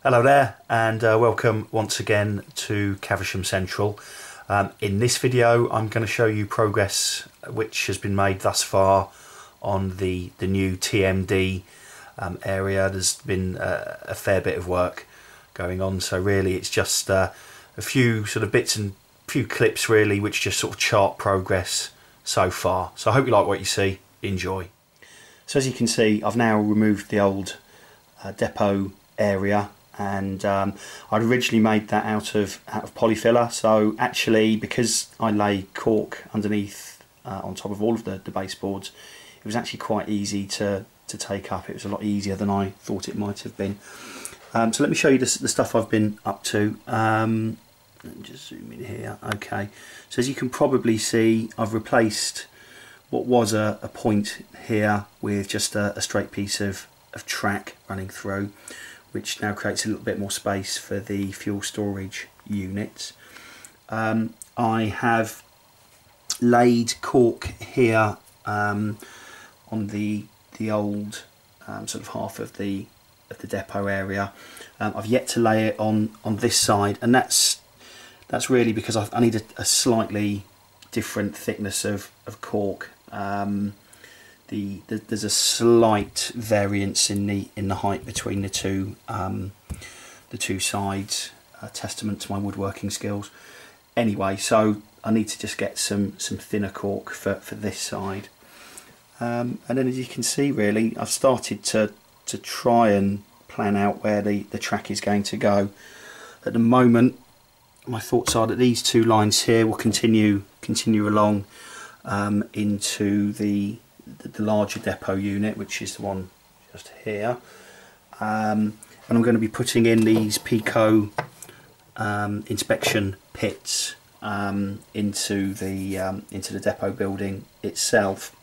Hello there, and welcome once again to Caversham Central. In this video I'm going to show you progress which has been made thus far on the new TMD area. There's been a fair bit of work going on, so really it's just a few sort of bits and few clips really which just sort of chart progress so far. So I hope you like what you see. Enjoy. So as you can see, I've now removed the old Depo area, and I'd originally made that out of polyfiller. So actually, because I lay cork underneath on top of all of the baseboards, it was actually quite easy to take up. It was a lot easier than I thought it might have been. So let me show you the stuff I've been up to. Let me just zoom in here. Okay, so as you can probably see, I've replaced what was a point here with just a straight piece of track running through, which now creates a little bit more space for the fuel storage units. I have laid cork here on the old sort of half of the depot area. I've yet to lay it on this side, and that's really because I need a slightly different thickness of cork. There's a slight variance in the height between the two sides, testament to my woodworking skills. Anyway, so I need to just get some thinner cork for this side, and then as you can see, really I've started to try and plan out where the track is going to go. At the moment, my thoughts are that these two lines here will continue along into the larger depot unit, which is the one just here, and I'm going to be putting in these Pico inspection pits into the depot building itself.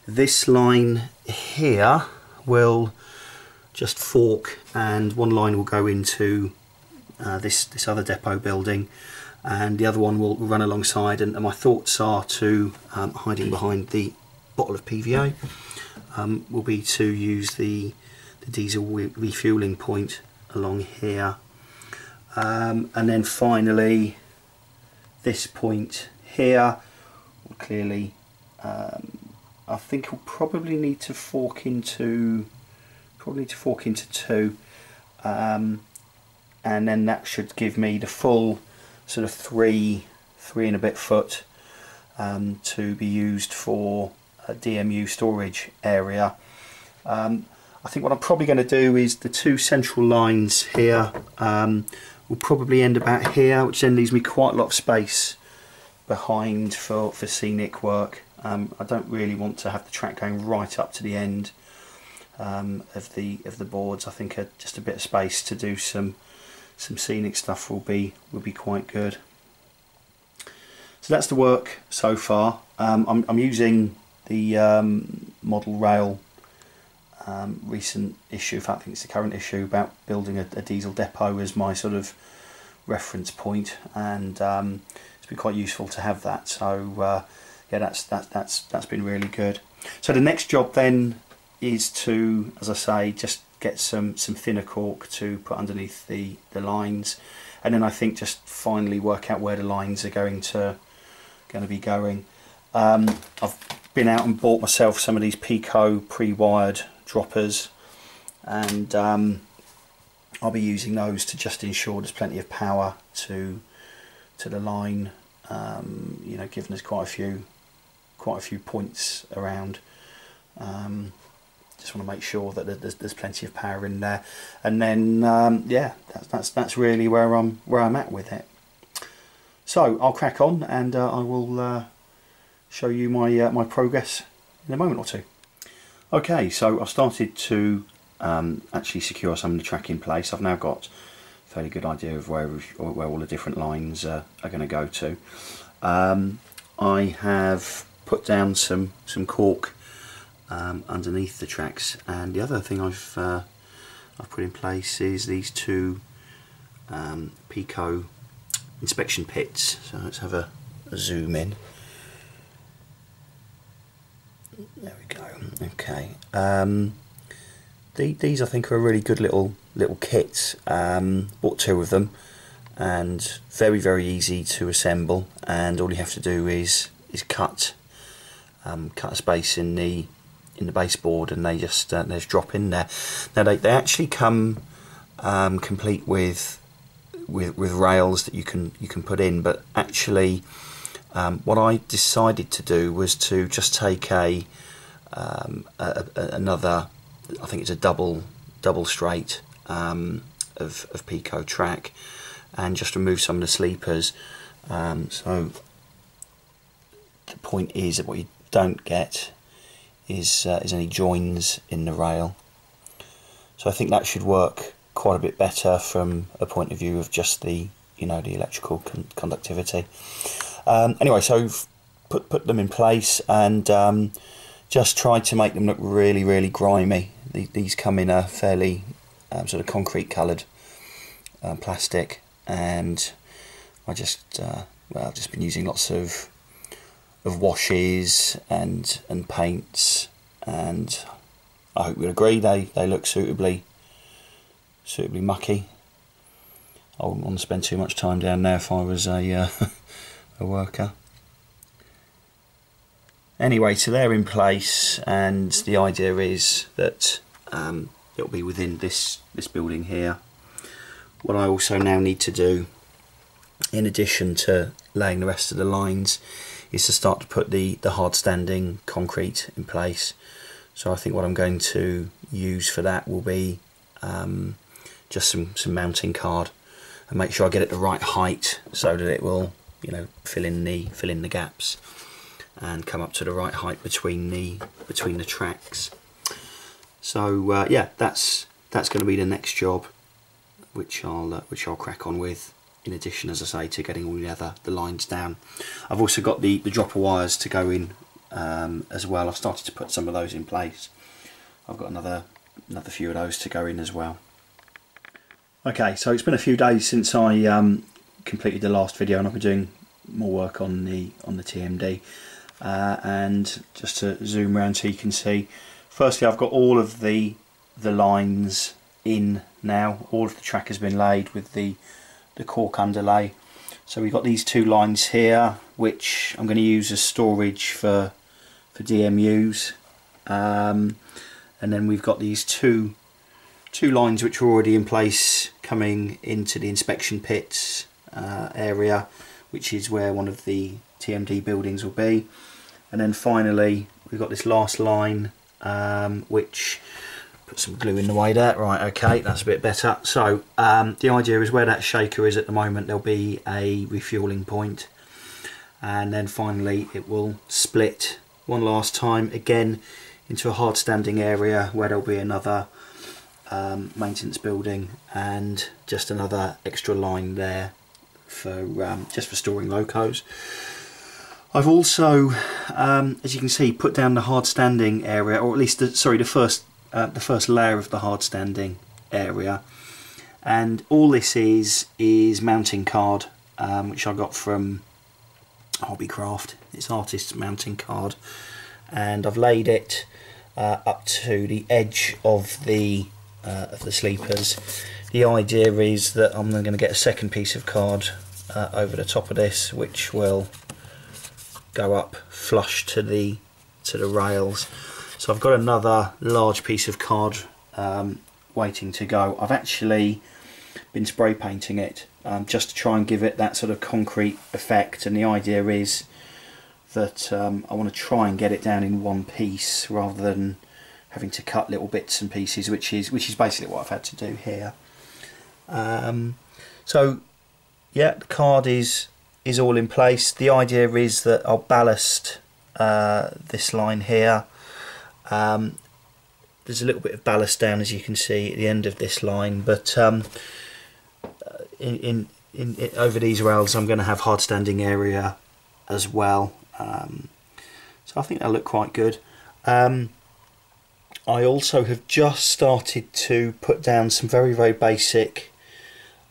This line here will just fork, and one line will go into this other depot building, and the other one will run alongside, and my thoughts are to, hiding behind the bottle of PVA, will be to use the diesel refueling point along here, and then finally this point here will clearly, I think we'll probably need to fork into two, and then that should give me the full sort of three and a bit foot to be used for a DMU storage area. I think what I'm probably going to do is the two central lines here will probably end about here, which then leaves me quite a lot of space behind for scenic work. I don't really want to have the track going right up to the end of the boards. I think just a bit of space to do some scenic stuff will be quite good. So that's the work so far. I'm using the model rail recent issue, in fact I think it's the current issue, about building a diesel depot as my sort of reference point, and it's been quite useful to have that. So yeah, that's been really good. So the next job then is to, as I say, just get some thinner cork to put underneath the lines, and then I think just finally work out where the lines are going to be going. I've been out and bought myself some of these Pico pre-wired droppers, and I'll be using those to just ensure there's plenty of power to the line, you know, giving us quite a few points around. Just want to make sure that there's plenty of power in there, and then yeah, that's really where I'm at with it. So I'll crack on, and I will show you my progress in a moment or two. Okay, so I've started to actually secure some of the track in place. I've now got a fairly good idea of where all the different lines are going to go to. I have put down some cork underneath the tracks, and the other thing I've put in place is these two Pico inspection pits. So let's have a zoom in. There we go. Okay. These I think are a really good little little kits. Bought 2 of them, and very easy to assemble, and all you have to do is cut a space in the baseboard, and they just drop in there. Now they actually come complete with rails that you can put in, but actually what I decided to do was to just take another, I think it's a double straight of Pico track, and just remove some of the sleepers. So the point is that what you don't get is any joins in the rail. So I think that should work quite a bit better from a point of view of just the the electrical conductivity. Anyway, so put them in place, and just tried to make them look really grimy. These come in a fairly sort of concrete coloured plastic, and I just I've just been using lots of washes and paints, and I hope you'll agree they look suitably mucky. I wouldn't want to spend too much time down there if I was a worker. Anyway, so they're in place, and the idea is that it'll be within this building here. What I also now need to do, in addition to laying the rest of the lines, is to start to put the hard standing concrete in place. So I think what I'm going to use for that will be just some mounting card, and make sure I get it the right height so that it will fill in the gaps and come up to the right height between the tracks. So yeah, that's going to be the next job, which I'll crack on with, in addition, as I say, to getting all the lines down. I've also got the dropper wires to go in as well. I've started to put some of those in place. I've got another few of those to go in as well. Okay, so it's been a few days since I completed the last video, and I've been doing more work on the TMD. And just to zoom around so you can see, firstly I've got all of the lines in now. All of the track has been laid with the cork underlay. So we've got these 2 lines here, which I'm going to use as storage for DMUs, and then we've got these two lines which are already in place coming into the inspection pits area, which is where one of the TMD buildings will be. And then finally we've got this last line, which, put some glue in the way there, right, okay, that's a bit better. So the idea is, where that shaker is at the moment, there'll be a refueling point, and then finally it will split one last time again into a hard standing area, where there'll be another maintenance building and just another extra line there for just for storing locos. I've also, as you can see, put down the hard standing area, or at least the first layer of the hard standing area, and all this is mounting card, which I got from Hobbycraft. It's artist's mounting card, and I've laid it up to the edge of the sleepers. The idea is that I'm going to get a second piece of card over the top of this, which will go up flush to the rails. So I've got another large piece of card waiting to go. I've actually been spray painting it just to try and give it that sort of concrete effect, and the idea is that I want to try and get it down in one piece rather than having to cut little bits and pieces, which is basically what I've had to do here. So yeah, the card is all in place. The idea is that I'll ballast this line here. There's a little bit of ballast down, as you can see, at the end of this line, but over these rails I'm going to have hard standing area as well. So I think that'll look quite good. I also have just started to put down some very basic,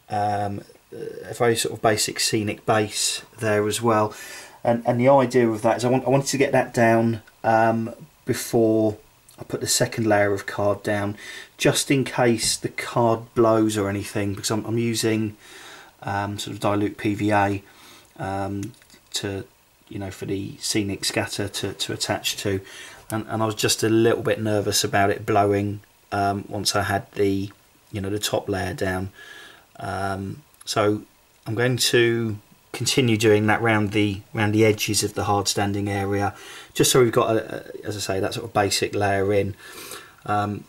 a very sort of basic scenic base there as well, and the idea of that is I wanted to get that down before I put the second layer of card down just in case the card blows or anything, because I'm using sort of dilute PVA to, you know, for the scenic scatter to attach to, and I was just a little bit nervous about it blowing once I had the, you know, the top layer down. So I'm going to continue doing that round the edges of the hard standing area, just so we've got as I say, that sort of basic layer in, and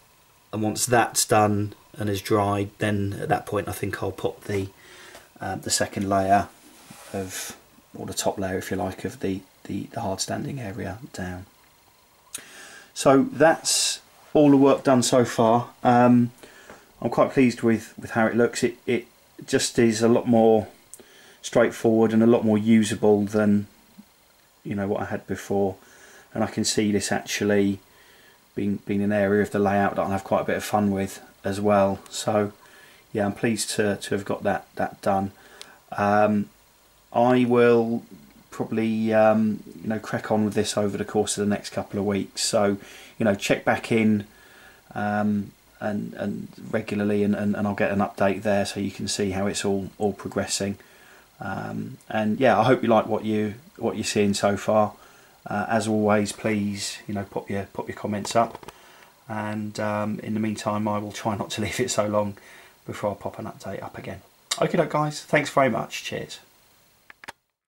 once that's done and is dried, then at that point I think I'll put the second layer of, or the top layer if you like, of the hard standing area down. So that's all the work done so far. I'm quite pleased with how it looks. It just is a lot more straightforward and a lot more usable than, you know, what I had before, and I can see this actually being an area of the layout that I'll have quite a bit of fun with as well. So yeah, I'm pleased to have got that done. I will probably you know, crack on with this over the course of the next couple of weeks, so you know, check back in and regularly, and I'll get an update there so you can see how it's all progressing. And yeah, I hope you like what you're seeing so far. As always, please, you know, pop your comments up, and in the meantime I will try not to leave it so long before I pop an update up again. Okay guys, thanks very much, cheers.